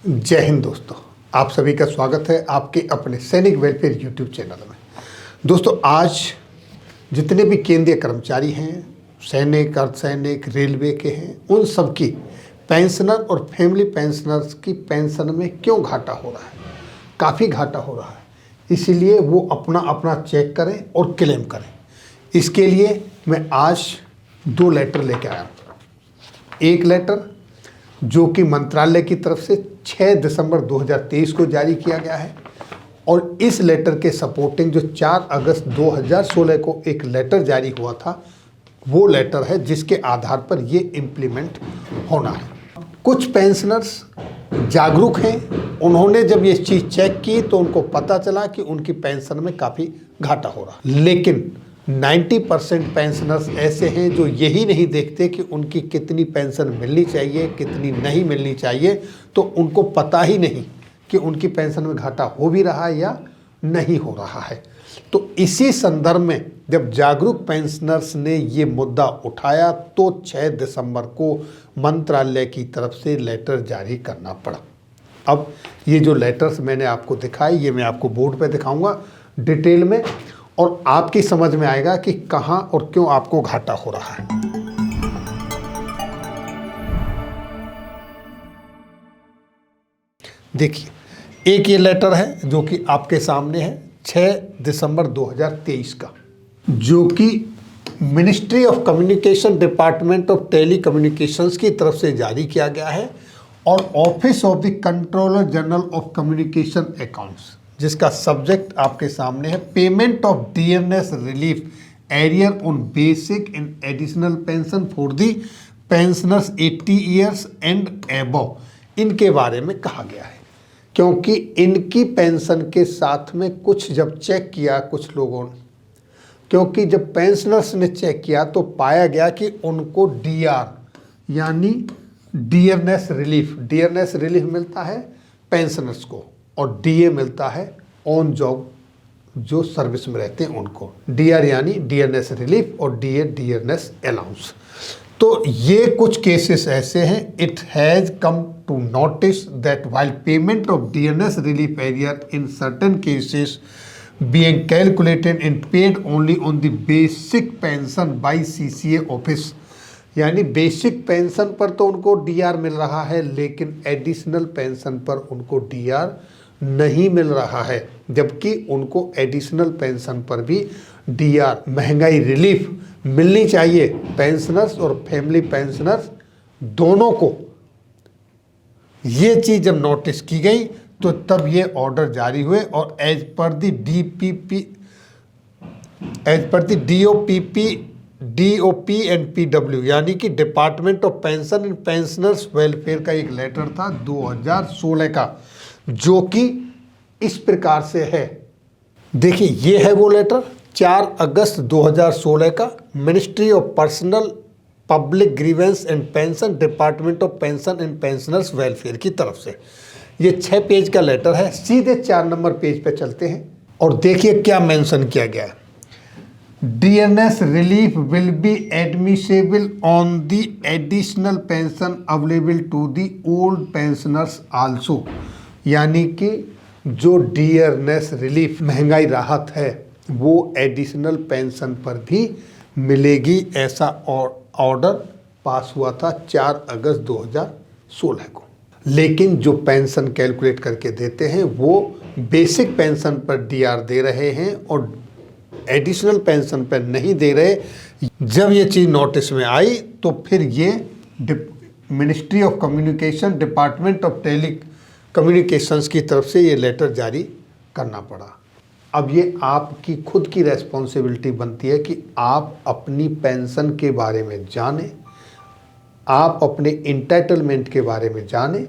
जय हिंद दोस्तों, आप सभी का स्वागत है आपके अपने सैनिक वेलफेयर यूट्यूब चैनल में। दोस्तों, आज जितने भी केंद्रीय कर्मचारी हैं, सैनिक, अर्धसैनिक, रेलवे के हैं, उन सब की पेंशनर और फैमिली पेंशनर्स की पेंशन में क्यों घाटा हो रहा है, काफ़ी घाटा हो रहा है। इसीलिए वो अपना अपना चेक करें और क्लेम करें। इसके लिए मैं आज 2 लेटर लेके आया हूँ। एक लेटर जो कि मंत्रालय की तरफ से 6 दिसंबर 2023 को जारी किया गया है, और इस लेटर के सपोर्टिंग जो 4 अगस्त 2016 को एक लेटर जारी हुआ था, वो लेटर है जिसके आधार पर ये इम्प्लीमेंट होना है। कुछ पेंशनर्स जागरूक हैं, उन्होंने जब ये चीज़ चेक की तो उनको पता चला कि उनकी पेंशन में काफ़ी घाटा हो रहा है। लेकिन 90% पेंशनर्स ऐसे हैं जो यही नहीं देखते कि उनकी कितनी पेंशन मिलनी चाहिए, कितनी नहीं मिलनी चाहिए, तो उनको पता ही नहीं कि उनकी पेंशन में घाटा हो भी रहा है या नहीं हो रहा है। तो इसी संदर्भ में जब जागरूक पेंशनर्स ने ये मुद्दा उठाया तो 6 दिसंबर को मंत्रालय की तरफ से लेटर जारी करना पड़ा। अब ये जो लेटर्स मैंने आपको दिखाए, ये मैं आपको बोर्ड पे दिखाऊंगा डिटेल में, और आपकी समझ में आएगा कि कहाँ और क्यों आपको घाटा हो रहा है। देखिए, एक ये लेटर है जो कि आपके सामने है 6 दिसंबर 2023 का, जो कि ministry of communication, department of telecommunications की तरफ से जारी किया गया है, और office of the controller general of communication accounts, जिसका सब्जेक्ट आपके सामने है payment of dearness relief arrear on basic and additional pension for the pensioners 80 years and above. इनके बारे में कहा गया है क्योंकि इनकी पेंशन के साथ में कुछ जब चेक किया कुछ लोगों ने, क्योंकि जब पेंशनर्स ने चेक किया तो पाया गया कि उनको डीआर यानी डियरनेस रिलीफ मिलता है पेंशनर्स को, और डीए मिलता है ऑन जॉब जो सर्विस में रहते हैं उनको। डीआर यानी डियरनेस रिलीफ और डीए डियरनेस अलाउंस। तो ये कुछ केसेस ऐसे हैं, it has come to notice that while payment of dearness relief arrear in certain cases being calculated and paid only on the basic pension by CCA office, यानी basic pension पर तो उनको D R मिल रहा है, लेकिन additional pension पर उनको D R नहीं मिल रहा है, जबकि उनको एडिशनल पेंशन पर भी डीआर महंगाई रिलीफ मिलनी चाहिए। पेंशनर्स और फैमिली पेंशनर्स दोनों को ये चीज़ जब नोटिस की गई तो तब ये ऑर्डर जारी हुए, और as per DOP and PW यानी कि department of pension and pensioners welfare का एक लेटर था 2016 का, जो कि इस प्रकार से है। देखिए, ये है वो लेटर 4 अगस्त 2016 का, ministry of personnel public grievance and pension, department of pension and pensioners welfare की तरफ से। ये 6 पेज का लेटर है। सीधे 4 नंबर पेज पे चलते हैं और देखिए क्या मेंशन किया गया है। Dearness relief will be admissible on the additional pension available to the old pensioners also, यानी कि जो डियरनेस रिलीफ महंगाई राहत है वो एडिशनल पेंशन पर भी मिलेगी। ऐसा ऑर्डर पास हुआ था 4 अगस्त 2016 को। लेकिन जो पेंशन कैलकुलेट करके देते हैं वो बेसिक पेंशन पर डीआर दे रहे हैं और एडिशनल पेंशन पर नहीं दे रहे। जब ये चीज़ नोटिस में आई तो फिर ये ministry of communication, department of telecommunications की तरफ से ये लेटर जारी करना पड़ा। अब ये आपकी खुद की रेस्पॉन्सिबिलिटी बनती है कि आप अपनी पेंशन के बारे में जानें, आप अपने इंटाइटलमेंट के बारे में जानें,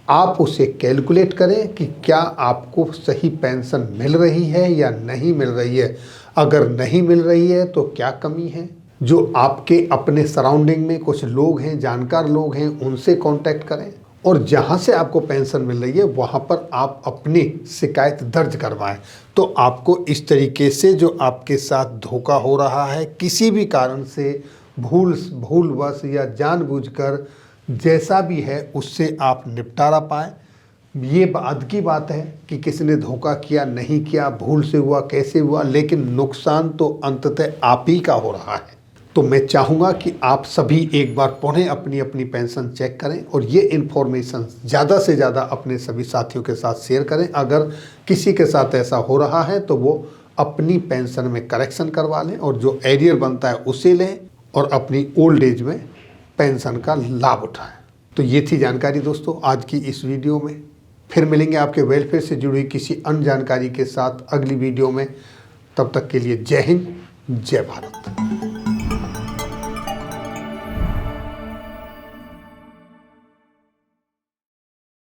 आप उसे कैलकुलेट करें कि क्या आपको सही पेंशन मिल रही है या नहीं मिल रही है। अगर नहीं मिल रही है तो क्या कमी है। जो आपके अपने सराउंडिंग में कुछ लोग हैं, जानकार लोग हैं, उनसे कांटेक्ट करें, और जहां से आपको पेंशन मिल रही है वहां पर आप अपनी शिकायत दर्ज करवाएं। तो आपको इस तरीके से जो आपके साथ धोखा हो रहा है, किसी भी कारण से भूलवश या जानबूझकर जैसा भी है उससे आप निपटारा पाएं। ये बाद की बात है कि किसने धोखा किया, नहीं किया, भूल से हुआ, कैसे हुआ, लेकिन नुकसान तो अंततः आप ही का हो रहा है। तो मैं चाहूँगा कि आप सभी एक बार पुनः अपनी अपनी पेंशन चेक करें और ये इन्फॉर्मेशन ज़्यादा से ज़्यादा अपने सभी साथियों के साथ शेयर करें। अगर किसी के साथ ऐसा हो रहा है तो वो अपनी पेंशन में करेक्शन करवा लें और जो एरियर बनता है उसे लें और अपनी ओल्ड एज में पेंशन का लाभ उठाएं। तो ये थी जानकारी दोस्तों आज की इस वीडियो में। फिर मिलेंगे आपके वेलफेयर से जुड़ी किसी अन्य जानकारी के साथ अगली वीडियो में। तब तक के लिए जय हिंद, जय भारत।